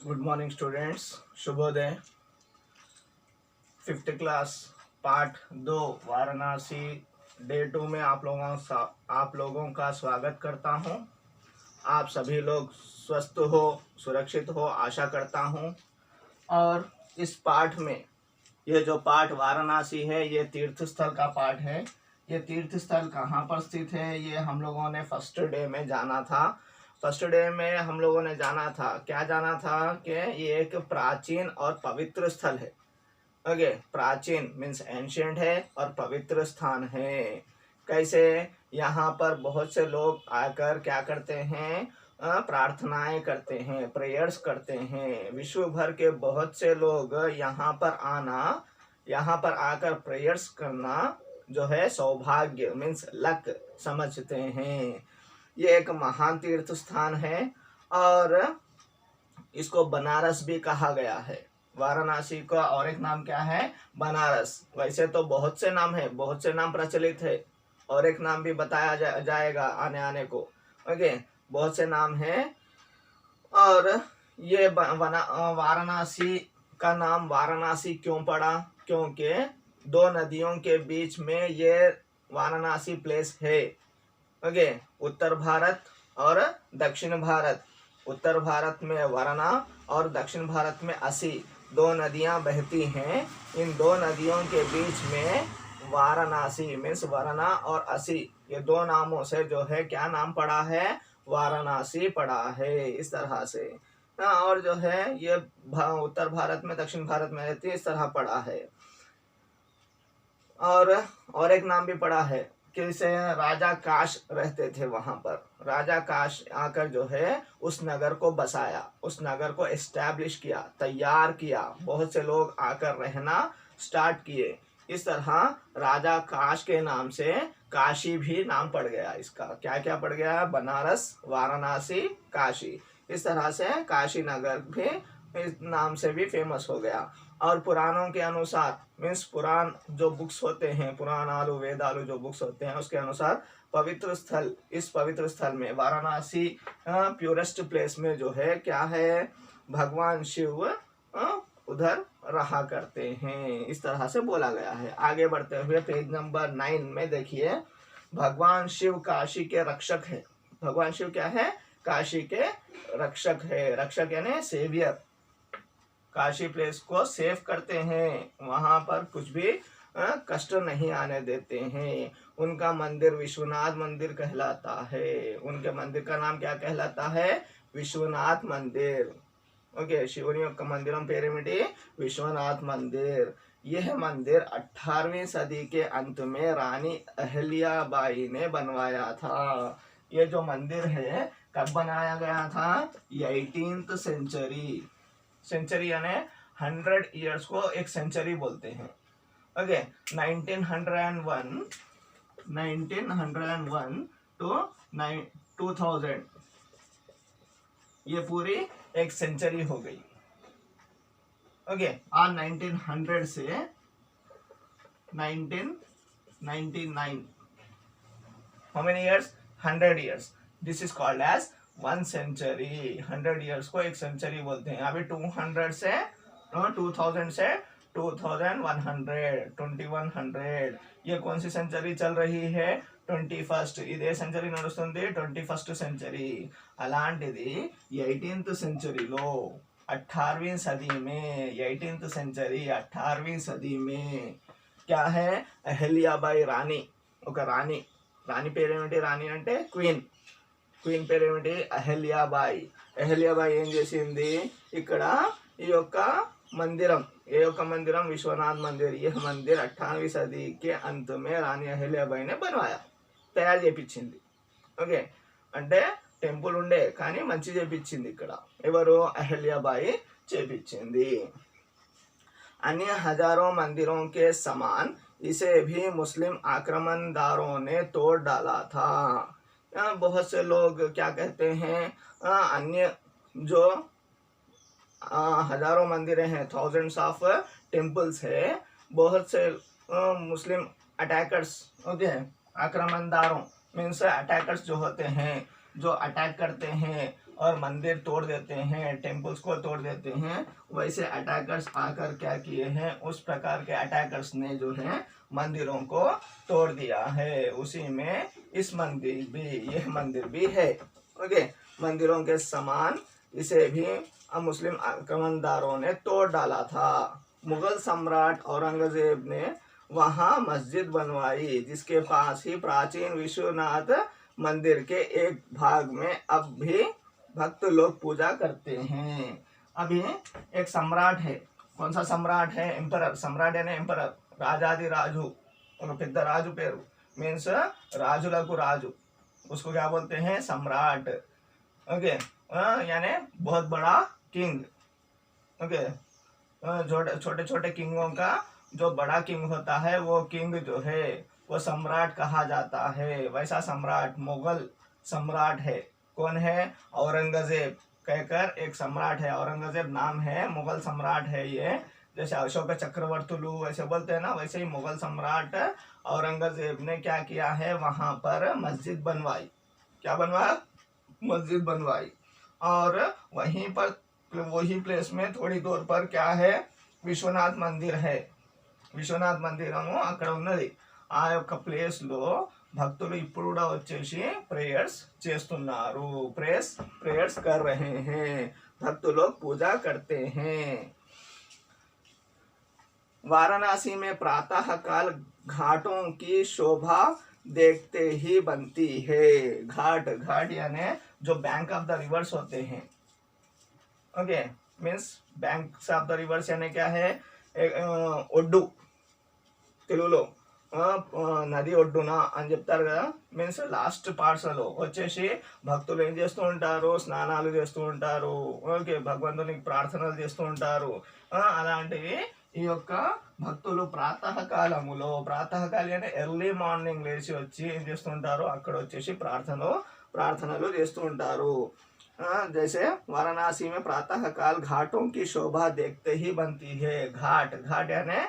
Good morning students, शुभोदय। Fifth class part 2 Varanasi day 2 में आप लोगों का स्वागत करता हूं। आप सभी लोग स्वस्थ हो, सुरक्षित हो, आशा करता हूं। और इस पाठ में ये जो पाठ वाराणसी है, ये तीर्थ स्थल का पाठ है। ये तीर्थ स्थल कहाँ पर स्थित है, ये हम लोगों ने फर्स्ट डे में जाना था। फर्स्ट डे में हम लोगों ने जाना था, क्या जाना था कि ये एक प्राचीन और पवित्र स्थल है। ओके, प्राचीन मीन्स एंशियंट है और पवित्र स्थान है। कैसे? यहाँ पर बहुत से लोग आकर क्या करते हैं, प्रार्थनाएं करते हैं, प्रेयर्स करते हैं। विश्व भर के बहुत से लोग यहाँ पर आकर प्रेयर्स करना जो है सौभाग्य मीन्स लक समझते हैं। ये एक महान तीर्थ स्थान है और इसको बनारस भी कहा गया है। वाराणसी का और एक नाम क्या है? बनारस। वैसे तो बहुत से नाम है, बहुत से नाम प्रचलित है, और एक नाम भी बताया जाएगा आने को। ओके, बहुत से नाम है। और ये वाराणसी का नाम वाराणसी क्यों पड़ा? क्योंकि दो नदियों के बीच में ये वाराणसी प्लेस है। ओके, उत्तर भारत और दक्षिण भारत। उत्तर भारत में वरना और दक्षिण भारत में असी, दो नदियां बहती हैं। इन दो नदियों के बीच में वाराणसी मीन्स वरना और असी, ये दो नामों से जो है क्या नाम पड़ा है? वाराणसी पड़ा है। इस तरह से और जो है ये उत्तर भारत में दक्षिण भारत में रहती है, इस तरह पड़ा है। और एक नाम भी पड़ा है कि राजा काश रहते थे वहां पर। राजा काश आकर जो है उस नगर को बसाया, उस नगर को एस्टैब्लिश किया, तैयार किया। बहुत से लोग आकर रहना स्टार्ट किए। इस तरह राजा काश के नाम से काशी भी नाम पड़ गया। इसका क्या क्या पड़ गया? बनारस, वाराणसी, काशी। इस तरह से काशी नगर भी इस नाम से भी फेमस हो गया। और पुराणों के अनुसार मीन्स पुराण जो बुक्स होते हैं, पुराण आलू वेद आलू जो बुक्स होते हैं, उसके अनुसार पवित्र स्थल, इस पवित्र स्थल में वाराणसी प्योरेस्ट प्लेस में जो है क्या है? भगवान शिव उधर रहा करते हैं। इस तरह से बोला गया है। आगे बढ़ते हुए पेज नंबर 9 में देखिए, भगवान शिव काशी के रक्षक है। भगवान शिव क्या है? काशी के रक्षक है। रक्षक यानी सेवियर। काशी प्लेस को सेव करते हैं, वहां पर कुछ भी कष्ट नहीं आने देते हैं। उनका मंदिर विश्वनाथ मंदिर कहलाता है। उनके मंदिर का नाम क्या कहलाता है? विश्वनाथ मंदिर। ओके, शिवनी का मंदिर पेरेमिटी विश्वनाथ मंदिर। यह मंदिर 18वीं सदी के अंत में रानी अहल्याबाई ने बनवाया था। ये जो मंदिर है कब बनाया गया था? 18th सेंचुरी यानी 100 ईयर्स को एक सेंचुरी बोलते हैं। ओके, 1901 टू 2000, ये पूरी एक सेंचुरी हो गई। ओके, और 1900 से 1999, how many years? 100 years. This is called as 1 century. 100 years को एक सेंचुरी बोलते हैं। अभी 200 से 2000 से 2100, 2100, ये कौन सी सेंचुरी चल रही है? 21st। ఇదే సెంచరీ నడుస్తుంది, 21st సెంచరీ। అలాంటిది 18th సెంచరీలో 18वीं सदी में 18th सेंचुरी 18वीं सदी में क्या है? అహల్యాబాయి రాణి, ఒక రాణి. రాణి పేరేమిటి? రాణి అంటే క్వీన్. క్వీన్ పేరేమిటి? అహల్యాబాయి. అహల్యాబాయి ఏం చేసింది? ఇక్కడ ఈ యొక్క मंदिरम, ये मंदिरम विश्वनाथ मंदिर, यह मंदिर 18वीं सदी के अंत में रानी अहल्याबाई ने बनवाया, తయారు చేపించింది. ఓకే, అంటే టెంపుల్ ఉండే కానీ మంచి చేపించింది. ఇక్కడ ఎవరు? అహల్యాబాయి చేపించింది. अन्य हजारों मंदिरों के समान इसे भी मुस्लिम आक्रमणदारों ने तोड़ डाला था। बहुत से लोग क्या कहते हैं, अन्य जो हजारों मंदिरें हैं, थाउजेंड्स ऑफ टेम्पल्स है, बहुत से मुस्लिम अटैकर्स, ओके, आक्रमणदारों मीन्स अटैकर्स जो होते हैं, जो अटैक करते हैं और मंदिर तोड़ देते हैं, टेम्पल्स को तोड़ देते हैं, वैसे अटैकर्स आकर क्या किए हैं, उस प्रकार के अटैकर्स ने जो है मंदिरों को तोड़ दिया है। उसी में इस मंदिर भी, यह मंदिर भी है। ओके, मंदिरों के समान इसे भी मुस्लिम आक्रमणदारों ने तोड़ डाला था। मुगल सम्राट औरंगजेब ने वहां मस्जिद बनवाई, जिसके पास ही प्राचीन विश्वनाथ मंदिर के एक भाग में अब भी भक्त लोग पूजा करते हैं। अभी एक सम्राट है, कौन सा सम्राट है? एम्परर, सम्राट यानी एम्परर, राजादि राजु, పెద్ద రాజు పేరు మీన్స్ రాజులకు రాజు, उसको क्या बोलते हैं? सम्राट। ओके, यानी बहुत बड़ा किंग। ओके, छोटे छोटे किंगों का जो बड़ा किंग होता है वो किंग जो है वो सम्राट कहा जाता है। वैसा सम्राट मुगल सम्राट है। कौन है? औरंगजेब कहकर एक सम्राट है, औरंगजेब नाम है, मुगल सम्राट है ये। जैसे अशोक चक्रवर्तुलु वैसे बोलते हैं ना, वैसे ही मुगल सम्राट औरंगजेब ने क्या किया है, वहां पर मस्जिद बनवाई। क्या बनवाया? मस्जिद बनवाई। और वहीं पर, वही प्लेस में थोड़ी दूर पर क्या है, విశ్వనాథ్ మందిర్ है। విశ్వనాథ్ మందిరము అక్కడ ఉన్నది। ఆ యొక్క ప్లేస్ లో భక్తులు ఇప్పుడు కూడా వచ్చేసి ప్రేయర్స్ చేస్తున్నారు। प्रेयर्स कर रहे हैं, भक्त लोग पूजा करते हैं। वाराणसी में प्रातः काल घाटों की शोभा देखते ही बनती है। घाट, घाट यानी जो बैंक ऑफ द रिवर्स होते हैं। Okay, means banks of the reverse అనే क्या है, ఒడ్డు తెలుగులో నది ఒడ్డున అని చెప్తారు కదా। మీన్స్ లాస్ట్ పార్ట్స్లో వచ్చేసి భక్తులు ఏం చేస్తూ ఉంటారు, స్నానాలు చేస్తూ ఉంటారు। ఓకే, భగవంతునికి ప్రార్థనలు చేస్తూ ఉంటారు। అలాంటివి ఈ యొక్క భక్తులు ప్రాతకాలములో, ప్రాతకాలి అంటే ఎర్లీ మార్నింగ్ లేచి వచ్చి ఏం చేస్తుంటారు, అక్కడ వచ్చేసి ప్రార్థనలు చేస్తూ ఉంటారు। जैसे वाराणसी में प्रातः काल घाटों की शोभा देखते ही बनती है। घाट, घाट यानी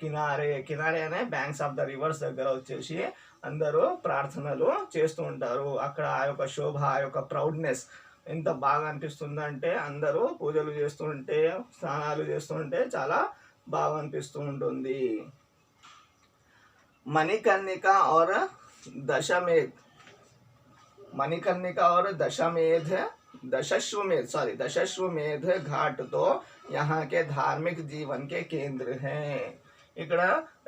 కినారే, కినారే అనే బ్యాంక్స్ ఆఫ్ ద రివర్స్ దగ్గర వచ్చేసి అందరూ ప్రార్థనలు చేస్తూ ఉంటారు। అక్కడ ఆ యొక్క శోభ, ఆ యొక్క ప్రౌడ్నెస్ ఎంత బాగా అనిపిస్తుందంటే, అందరూ పూజలు చేస్తుంటే, స్నానాలు చేస్తుంటే చాలా బాగా అనిపిస్తూ ఉంటుంది। मणिकर्णिका और दशमेध, मणिकर्णिका और दशश्वमेध घाट तो यहाँ के धार्मिक जीवन के केंद्र हैं। ఇక్కడ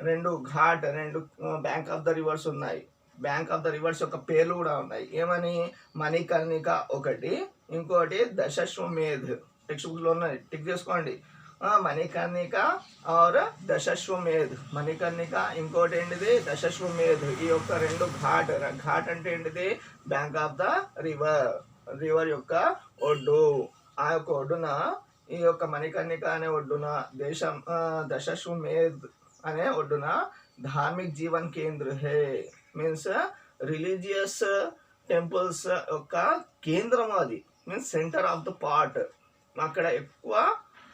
రెండు ఘాట్, రెండు బ్యాంక్ ఆఫ్ ద రివర్స్ ఉన్నాయి। బ్యాంక్ ఆఫ్ ద రివర్స్ యొక్క పేర్లు కూడా ఉన్నాయి। ఏమని? మణికర్ణిక ఒకటి, ఇంకోటి దశశ్వమేధ్। టెక్స్ట్ బుక్ లో ఉన్నాయి, టిక్ చేసుకోండి। మణికర్ణిక और దశశ్వమేధ్, మణికర్ణిక ఇంకోటి ఏంటిది, దశశ్వమేధ్। ఈ యొక్క రెండు ఘాట్, ఘాట్ అంటే ఏంటిది, బ్యాంక్ ఆఫ్ ద రివర్ యొక్క ఒడ్డు। ఆ యొక్క ఒడ్డున, ఈ యొక్క మణికర్ణిక అనే ఒడ్డున, దశశ్వమేధ్ అనే ఒడ్డున ధార్మిక్ జీవన్ కేంద్ర హే, మీన్స్ రిలీజియస్ టెంపుల్స్ యొక్క కేంద్రం అది, means centre of the part. అక్కడ ఎక్కువ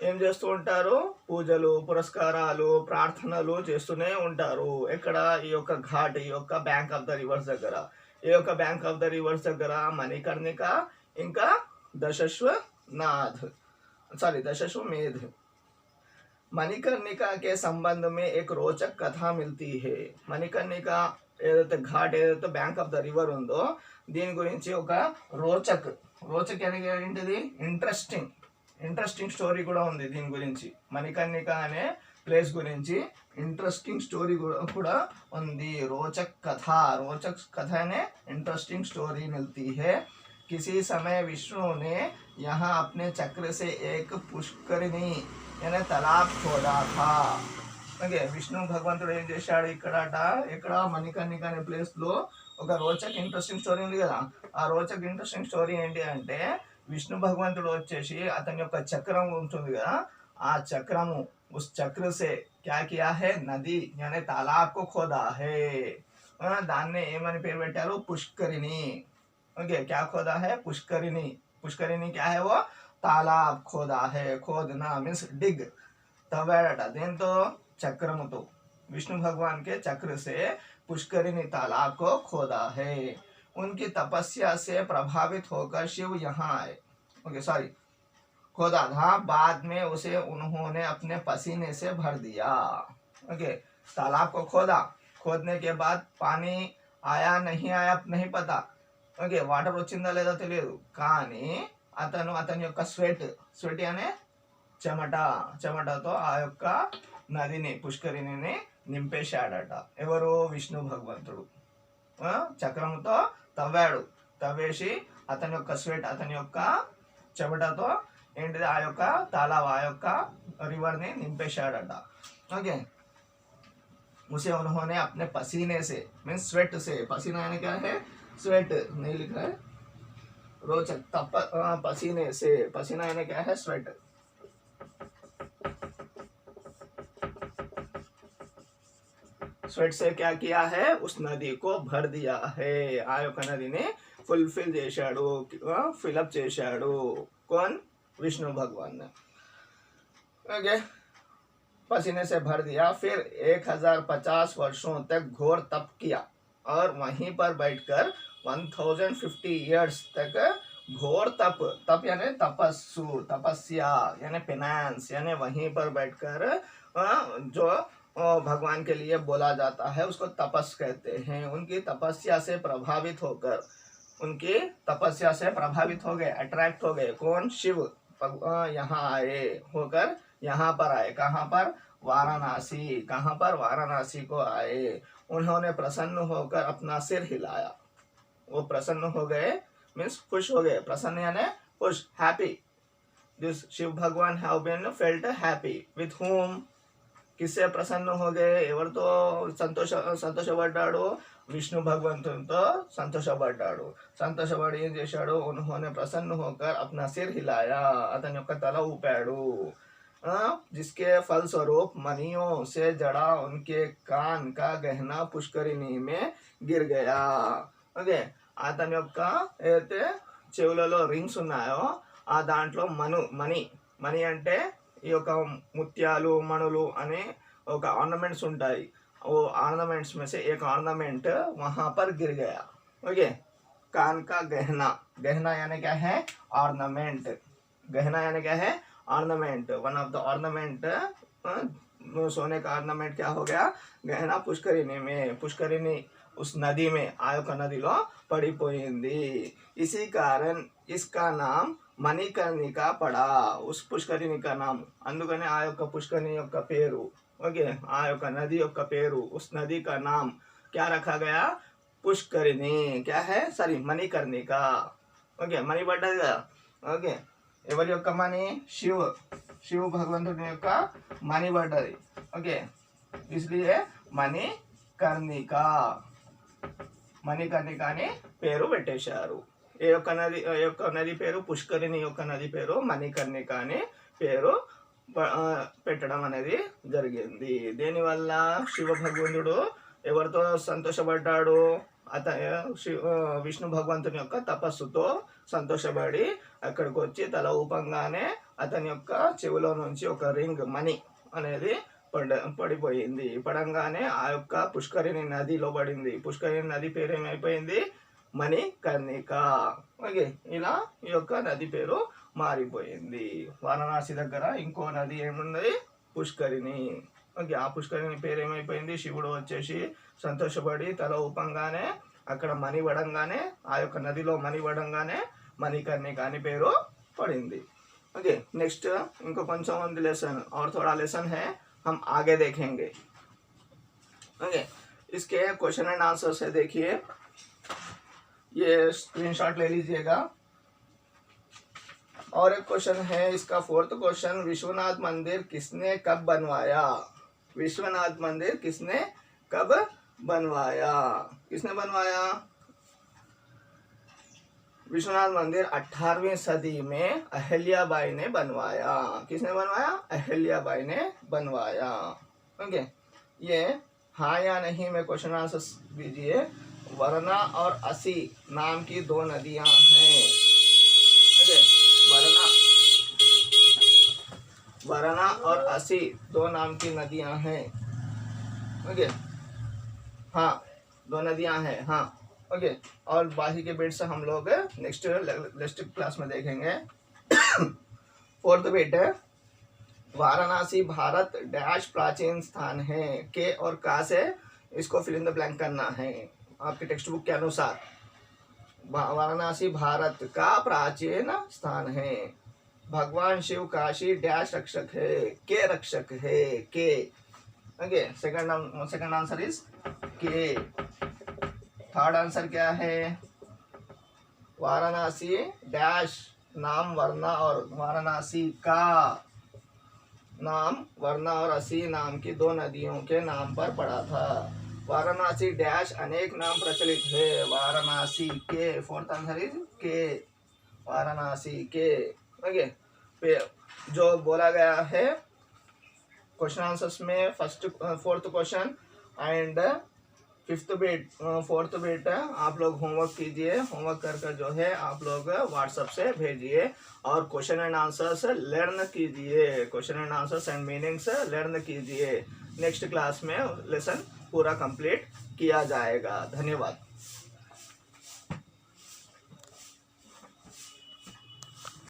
ఏం చేస్తూ ఉంటారు, పూజలు, పురస్కారాలు, ప్రార్థనలు చేస్తూనే ఉంటారు। ఎక్కడ? ఈ యొక్క ఘాట్, ఈ యొక్క బ్యాంక్ ఆఫ్ ద రివర్స్ దగ్గర। ఈ యొక్క బ్యాంక్ ఆఫ్ ద రివర్స్ దగ్గర మణికర్ణిక ఇంకా दशश्वमेध। मणिकर्णिका के संबंध में एक रोचक कथा मिलती है। मणिकर्णिका ఏదైతే ఘాట్, ఏదైతే బ్యాంక్ ఆఫ్ ద రివర్ ఉందో, దీని గురించి ఒక రోచక్ అనేది ఏంటిది, ఇంట్రెస్టింగ్ స్టోరీ కూడా ఉంది దీని గురించి। మణికర్ణిక అనే ప్లేస్ గురించి ఇంట్రెస్టింగ్ స్టోరీ కూడా ఉంది। रोचक कथा ने इंटरेस्टिंग स्टोरी मिलती है। किसी समय विष्णु ने यहाँ अपने चक्र से एक पुष्करिणी यानी तालाब खोदा था। ఓకే, విష్ణు భగవంతుడు ఏం చేశాడు ఇక్కడ మణికర్ణిక అనే ప్లేస్ లో ఒక రోచక్ ఇంట్రెస్టింగ్ స్టోరీ ఉంది కదా। ఆ రోచక్ ఇంట్రెస్టింగ్ స్టోరీ ఏంటి అంటే, విష్ణు భగవంతుడు వచ్చేసి అతని యొక్క చక్రం ఉంటుంది కదా, ఆ చక్రము, ఉస్ చక్ర సే క్యా కియా హై, నది యానీ తాలాబ్ కో ఖోదా హై। దాన్నే ఏమని పేరు పెట్టారు, పుష్కరిణి। ओके, क्या खोदा है, पुष्करिणी क्या है, वो तालाब खोदा है। खोदना मीन्स डिग, तव्वाडట देंतो चक्रमुतो, विष्णु भगवान के चक्र से पुष्करिणी तालाब को खोदा है। उनकी तपस्या से प्रभावित होकर शिव यहाँ आए। ओके सॉरी, खोदा था, बाद में उसे उन्होंने अपने पसीने से भर दिया। ओके, तालाब को खोदा, खोदने के बाद पानी आया नहीं आया नहीं पता। ఓకే, వాటర్ వచ్చిందా లేదా తెలియదు, కానీ అతని యొక్క స్వెట్ అనే చెమటతో ఆ యొక్క నదిని పుష్కరిణిని నింపేశాడట. ఎవరు? విష్ణు భగవంతుడు చక్రంతో తవ్వేసి అతని యొక్క స్వెట్, అతని యొక్క చెమటతో ఏంటిది ఆ యొక్క తాలాబ్, ఆ యొక్క రివర్ని నింపేశాడట. ఓకే, उसे उन्होंने अपने पसीने से मीन्स स्वेट से, पसीना यानी क्या है? स्वेट नहीं लिख रहा है, रोचक पसीने से, पसीना यानी क्या है? स्वेट. स्वेट से क्या किया है? उस नदी को भर दिया है. ఆ యొక్క నదిని ఫుల్ఫిల్ చేశాడు, ఫిలప్ చేశాడు. कौन? विष्णु भगवान ने. ओके, पसीने से भर दिया. फिर 1050 वर्षों तक घोर तप किया और वहीं पर बैठकर 1050 years तक घोर तप यानी तपस्या यानी पेनांस, यानी वहीं पर बैठकर जो भगवान के लिए बोला जाता है उसको तपस कहते हैं. उनकी तपस्या से प्रभावित हो गए, अट्रैक्ट हो गए. कौन? शिव यहाँ आए, होकर यहाँ पर आए. कहाँ पर? वाराणसी. कहाँ पर? वाराणसी को आए. उन्होंने प्रसन्न होकर अपना सिर हिलाया. वो प्रसन्न हो गए मीन्स खुश हो गए. प्रसन्न यानी खुश, happy. This Shiv Bhagwan have been felt happy. With whom? किससे प्रसन्न हो गए? ఎవరితో సంతోషపడ్డాడు? విష్ణు భగవంతునితో సంతోషపడ్డాడు. సంతోషపడి ఏం చేశాడు? उन्होंने प्रसन्न होकर अपना सिर हिलाया, అతని యొక్క తల ఊపాడు. जिसके फलस्वरूप मणियों से जड़ा उनके कान का गहना पुष्करिणी में गिर गया. ఓకే, అతని యొక్క ఏదైతే చెవులలో రింగ్స్ ఉన్నాయో ఆ దాంట్లో మణి అంటే ఈ యొక్క ముత్యాలు, మణులు అనే ఒక ఆర్నమెంట్స్ ఉంటాయి. वो ऑर्नामेंट्स में से एक ऑर्नामेंट वहां पर गिर गया. ओके, कान का गहना यानी क्या है? ऑर्नामेंट. गहना यानी क्या है? Ornament. One of the ornament, सोने का ऑर्नामेंट क्या हो गया? गहना पुष्करिणी में, पुष्करिणी उस नदी में, ఆ యొక్క నదిలో పడిపోయింది. इसी कारण इसका नाम మణికర్ణిక పడా. ఉస్ పుష్కరిణి కా నామ్, అందుకనే ఆ యొక్క పుష్కరిణి యొక్క పేరు, ఓకే, ఆ యొక్క నది యొక్క పేరు, ఉస్ నది కా నామ్ क्या रखा गया? పుష్కరిణి. क्या है? సారీ, మణికర్ణిక. ఓకే, మణి పడ్డది కదా. ఓకే, ఎవరి యొక్క మణి? శివ భగవంతుని యొక్క మణి పడ్డది. ఓకే, ఇస్లియే మణికర్ణిక అని పేరు పెట్టేశారు. ఏ యొక్క నది పేరు? పుష్కరిణి యొక్క నది పేరు మణికర్ణిక అని పేరు పెట్టడం అనేది జరిగింది. దేనివల్ల? శివ భగవంతుడు ఎవరితో సంతోషపడ్డాడు? విష్ణు భగవంతుని యొక్క తపస్సుతో సంతోషపడి అక్కడికి వచ్చి తల ఊపంగానే అతని యొక్క చెవిలో నుంచి ఒక రింగ్ మణి అనేది పడిపోయింది. పడంగానే ఆ యొక్క పుష్కరిణి నదిలో పడింది. పుష్కరిణి నది పేరు ఏమైపోయింది? మణికర్ణిక. ఓకే, ఇలా ఈ యొక్క నది పేరు మారిపోయింది. వారణాసి దగ్గర ఇంకో నది ఏమున్నది? పుష్కరిణి. ఓకే, ఆ పుష్కరిణి పేరు ఏమైపోయింది? శివుడు వచ్చేసి సంతోషపడి తల ఊపంగానే అక్కడ మణి పడంగానే, ఆ యొక్క నదిలో మణి పడంగానే మణికర్ణిక అని పేరు పడింది. ओके, नेक्स्ट इनको కొంచెం ఉంది लेसन और थोड़ा लेसन है, हम आगे देखेंगे. ओके, इसके क्वेश्चन एंड आंसर से देखिए, ये स्क्रीनशॉट ले लीजिएगा. और एक क्वेश्चन है इसका, 4th क्वेश्चन, विश्वनाथ मंदिर किसने कब बनवाया? विश्वनाथ मंदिर किसने कब बनवाया? किसने बनवाया? विश्वनाथ मंदिर 18वीं सदी में अहिल्याबाई ने बनवाया. किसने बनवाया? अहिल्याबाई ने बनवाया. ओके, ये हाँ या नहीं में क्वेश्चन आंसर दीजिए. वरना और असी नाम की 2 नदियां हैं. ओके, वरना और असी 2 नाम की नदियां हैं. ओके, हाँ, 2 नदियां हैं. हाँ, ओके, और बाकी के बिट्स हम लोग नेक्स्ट क्लास में देखेंगे। फोर्थ बिट है, वाराणसी भारत डैश प्राचीन स्थान है, के और का से इसको फिल इन द ब्लैंक करना है आपके टेक्स्ट बुक के अनुसार। वाराणसी भारत का प्राचीन स्थान है, भगवान शिव काशी डैश रक्षक है, के रक्षक है, के। ओके, सेकंड आंसर इज के। थर्ड आंसर क्या है, वाराणसी डैश नाम वरना और वाराणसी का नाम वरना और असी नाम की दो नदियों के नाम पर पड़ा था। वाराणसी डैश अनेक नाम प्रचलित है, वाराणसी के। फोर्थ आंसर इज के, वाराणसी के। ओके, जो बोला गया है क्वेश्चन आंसर्स में, first fourth question and fifth bit, fourth bit आप लोग होमवर्क कीजिए। होमवर्क कर जो है आप लोग व्हाट्सएप से भेजिए और क्वेश्चन एंड आंसर्स लर्न कीजिए, question and answers and meanings learn कीजिए। नेक्स्ट क्लास में लेसन पूरा कंप्लीट किया जाएगा। धन्यवाद।